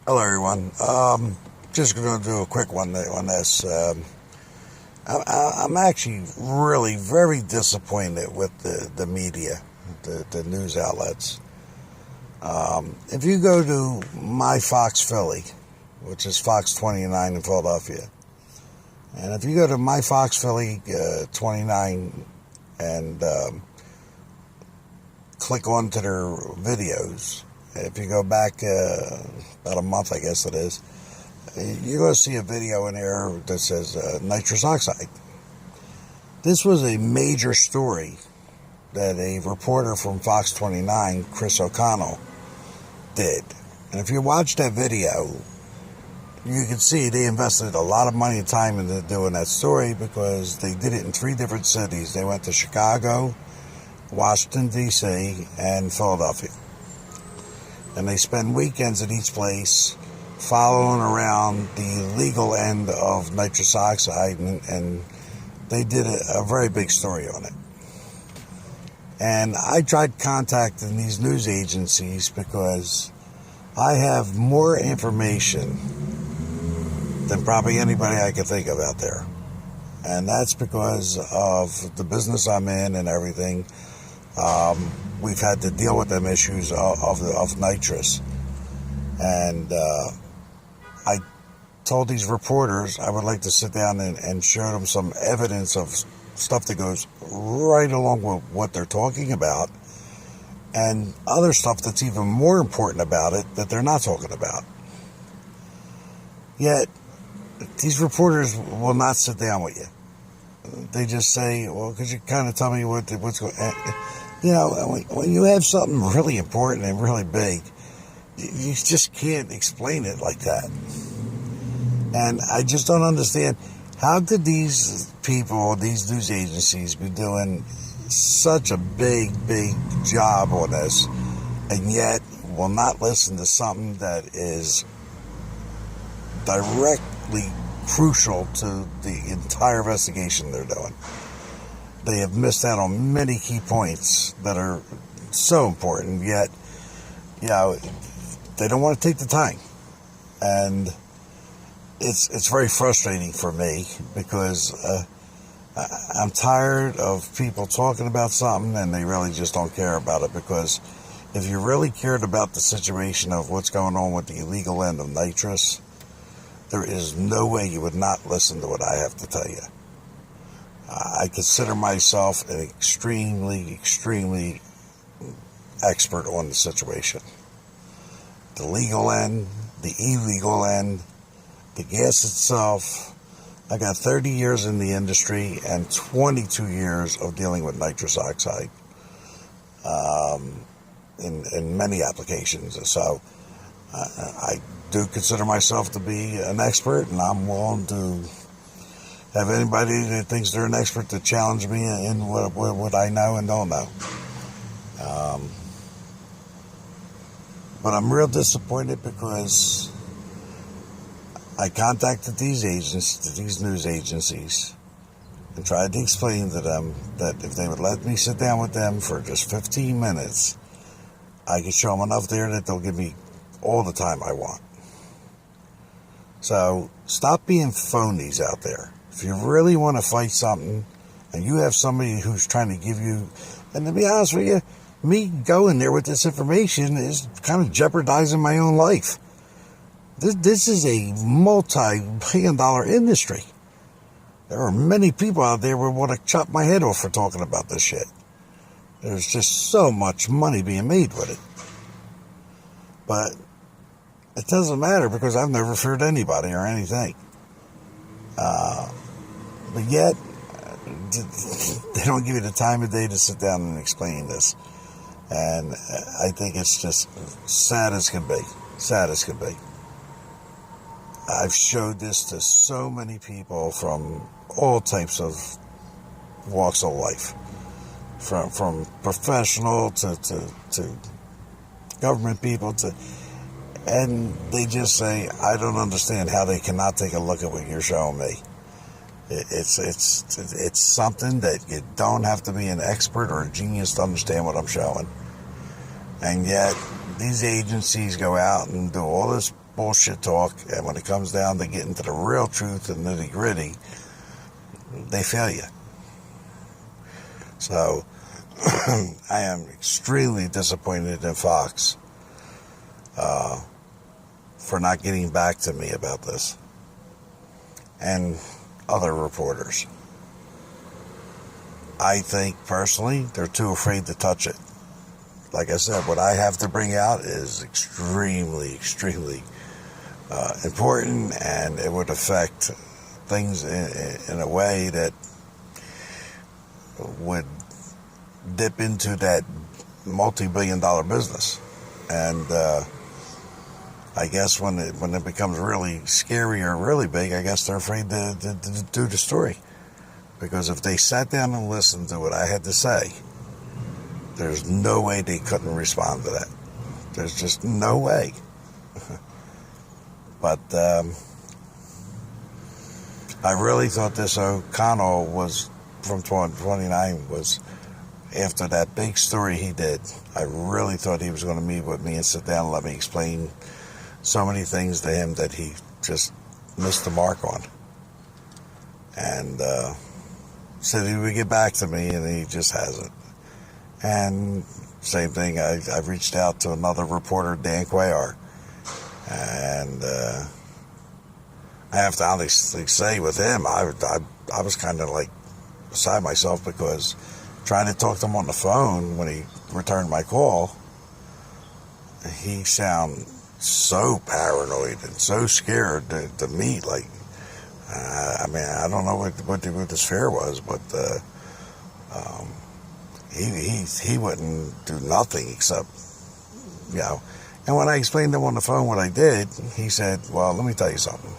Hello, everyone. Just going to do a quick one on this. I'm actually really very disappointed with the media, the news outlets. If you go to my Fox Philly, which is Fox 29 in Philadelphia, and if you go to my Fox Philly 29 and click onto their videos, if you go back about a month, I guess it is, you're going to see a video in there that says nitrous oxide. This was a major story that a reporter from Fox 29, Chris O'Connell, did. And if you watch that video, you can see they invested a lot of money and time into doing that story because they did it in 3 different cities. They went to Chicago, Washington, D.C., and Philadelphia. And they spend weekends at each place following around the legal end of nitrous oxide, and they did a very big story on it. And I tried contacting these news agencies because I have more information than probably anybody I could think of out there. And that's because of the business I'm in and everything. We've had to deal with them issues of nitrous. And I told these reporters I would like to sit down and show them some evidence of stuff that goes right along with what they're talking about, and other stuff that's even more important about it that they're not talking about. Yet, these reporters will not sit down with you. They just say, well, could you kind of tell me what's going on? You know, when you have something really important and really big, you just can't explain it like that. And I just don't understand, how could these people, these news agencies, be doing such a big job on this, and yet will not listen to something that is directly crucial to the entire investigation they're doing? They have missed out on many key points that are so important, yet, you know, they don't want to take the time. And it's very frustrating for me because I'm tired of people talking about something and they really just don't care about it. Because if you really cared about the situation of what's going on with the illegal end of nitrous, there is no way you would not listen to what I have to tell you. I consider myself an extremely expert on the situation. The legal end, the illegal end, the gas itself. I got 30 years in the industry and 22 years of dealing with nitrous oxide in many applications. So I do consider myself to be an expert, and I'm willing to have anybody that thinks they're an expert to challenge me in what I know and don't know. But I'm real disappointed because I contacted these news agencies, and tried to explain to them that if they would let me sit down with them for just 15 minutes, I could show them enough there that they'll give me all the time I want. So stop being phonies out there. If you really want to fight something, and you have somebody who's trying to give you, and to be honest with you, me going there with this information is kind of jeopardizing my own life. This is a multi-billion-dollar industry. There are many people out there who want to chop my head off for talking about this shit. There's just so much money being made with it. But it doesn't matter because I've never feared anybody or anything. But yet, they don't give you the time of day to sit down and explain this. And I think it's just sad as can be. Sad as can be. I've showed this to so many people from all types of walks of life. From professional to government people and they just say, I don't understand how they cannot take a look at what you're showing me. It's something that you don't have to be an expert or a genius to understand what I'm showing. And yet, these agencies go out and do all this bullshit talk, and when it comes down to getting to the real truth and nitty gritty, they fail you. So I am extremely disappointed in Fox for not getting back to me about this, and other reporters. I think personally they're too afraid to touch it. Like I said, what I have to bring out is extremely, extremely important, and it would affect things in a way that would dip into that multi-billion-dollar business. And I guess when it becomes really scary or really big, I guess they're afraid to do the story. Because if they sat down and listened to what I had to say, there's no way they couldn't respond to that. There's just no way. But I really thought this O'Connell was from 29 was, after that big story he did, I really thought he was going to meet with me and sit down and let me explain so many things to him that he just missed the mark on. And said he would get back to me, and he just hasn't. And same thing, I've reached out to another reporter, Dan Cuellar, and I have to honestly say with him, I was kind of like beside myself, because trying to talk to him on the phone when he returned my call, he sounded so paranoid and so scared to meet. Like, I mean, I don't know what this fear was, but he wouldn't do nothing except, you know. And when I explained to him on the phone what I did, he said, well, let me tell you something.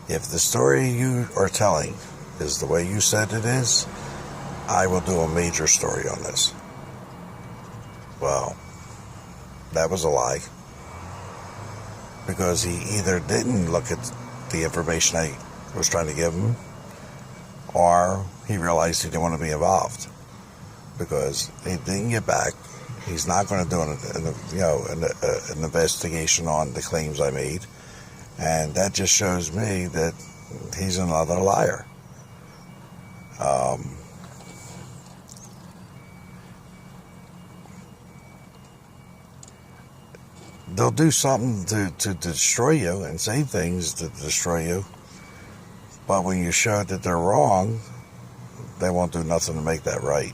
If the story you are telling is the way you said it is, I will do a major story on this. Well, that was a lie. Because he either didn't look at the information I was trying to give him, or he realized he didn't want to be involved. Because he didn't get back. He's not going to do an investigation on the claims I made. And that just shows me that he's another liar. They'll do something to destroy you and say things to destroy you. But when you show that they're wrong, they won't do nothing to make that right.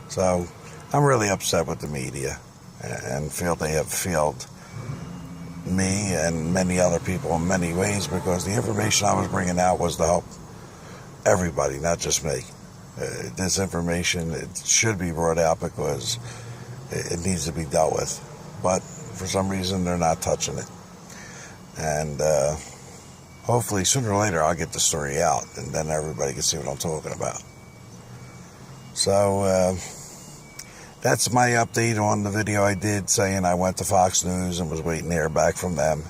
So I'm really upset with the media and feel they have failed me and many other people in many ways, because the information I was bringing out was to help everybody, not just me. This information, it should be brought out because it needs to be dealt with. But for some reason, they're not touching it. And hopefully, sooner or later, I'll get the story out, and then everybody can see what I'm talking about. So that's my update on the video I did saying I went to Fox News and was waiting to hear back from them.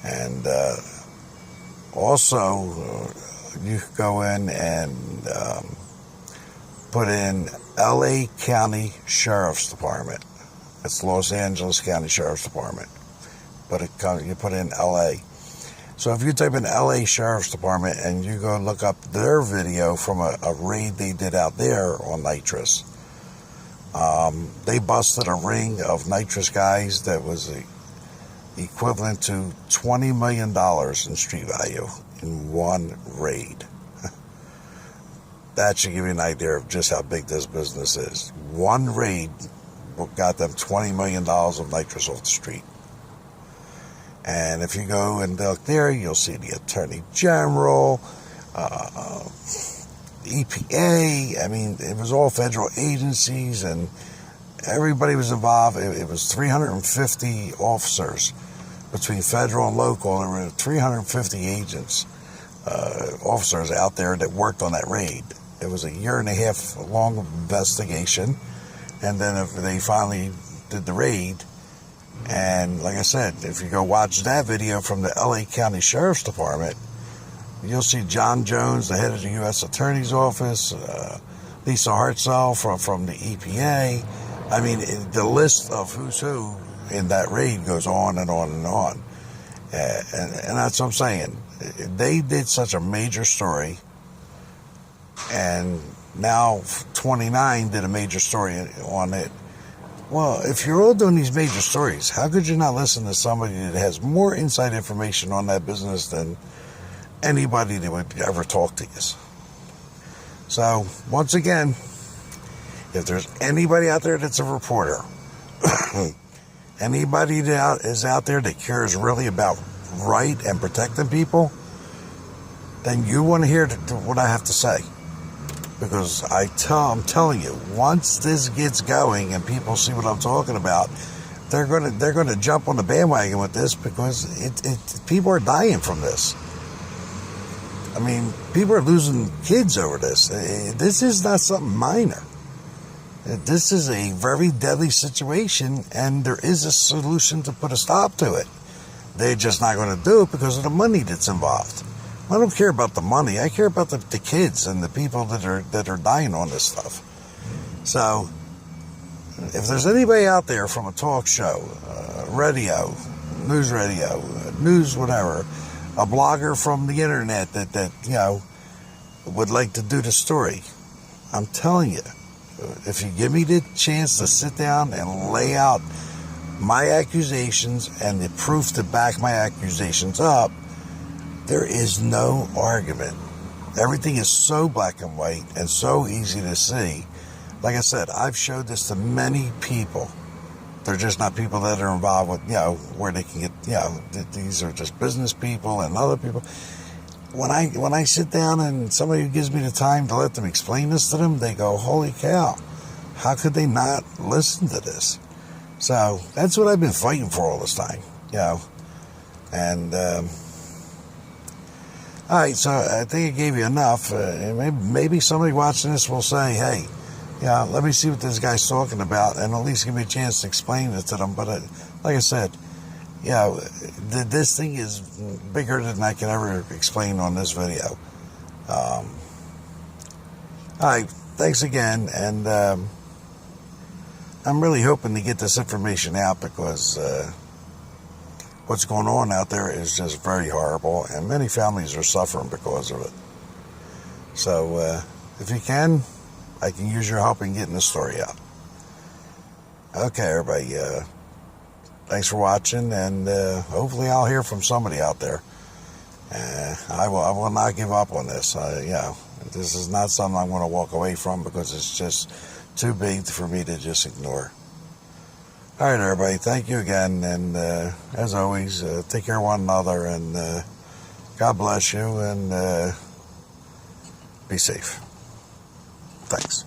And also, you can go in and put in LA County Sheriff's Department. It's Los Angeles County Sheriff's Department. But you put in LA. So if you type in LA Sheriff's Department and you go look up their video from a raid they did out there on nitrous, they busted a ring of nitrous guys that was equivalent to $20 million in street value in one raid. That should give you an idea of just how big this business is. One raid got them $20 million of nitrous off the street. And if you go and look there, you'll see the Attorney General, EPA. I mean, it was all federal agencies, and everybody was involved. It was 350 officers between federal and local. There were 350 agents, officers out there that worked on that raid. It was a 1.5 year long investigation. And then if they finally did the raid, and like I said, if you go watch that video from the LA County Sheriff's Department, you'll see John Jones, the head of the U.S. Attorney's Office, Lisa Hartzell from the EPA. I mean, the list of who's who in that raid goes on and on and on. And that's what I'm saying. They did such a major story, and now 29 did a major story on it. Well, if you're all doing these major stories, how could you not listen to somebody that has more inside information on that business than anybody that would ever talk to you? So, once again, if there's anybody out there that's a reporter, anybody that is out there that cares really about right and protecting people, then you want to hear what I have to say. Because I'm telling you, once this gets going and people see what I'm talking about, they're gonna jump on the bandwagon with this, because people are dying from this. I mean, people are losing kids over this. This is not something minor. This is a very deadly situation, and there is a solution to put a stop to it. They're just not going to do it because of the money that's involved. I don't care about the money. I care about the kids and the people that are dying on this stuff. So, if there's anybody out there from a talk show, radio, news whatever, a blogger from the internet that would like to do the story, I'm telling you, if you give me the chance to sit down and lay out my accusations and the proof to back my accusations up, there is no argument. Everything is so black and white and so easy to see. Like I said, I've showed this to many people. They're just not people that are involved with, where they can get, these are just business people and other people. When I sit down and somebody gives me the time to let them explain this to them, they go, holy cow, how could they not listen to this? So that's what I've been fighting for all this time, and, all right, so I think I gave you enough. Maybe somebody watching this will say, hey, let me see what this guy's talking about, and at least give me a chance to explain it to them. But like I said, this thing is bigger than I can ever explain on this video. All right, thanks again, and I'm really hoping to get this information out, because what's going on out there is just very horrible, and many families are suffering because of it. So, if you can, I can use your help in getting this story out. Okay, everybody, thanks for watching, and hopefully I'll hear from somebody out there. I will not give up on this. This is not something I'm going to walk away from, because it's just too big for me to just ignore. All right, everybody, thank you again, and as always, take care of one another, and God bless you, and be safe. Thanks.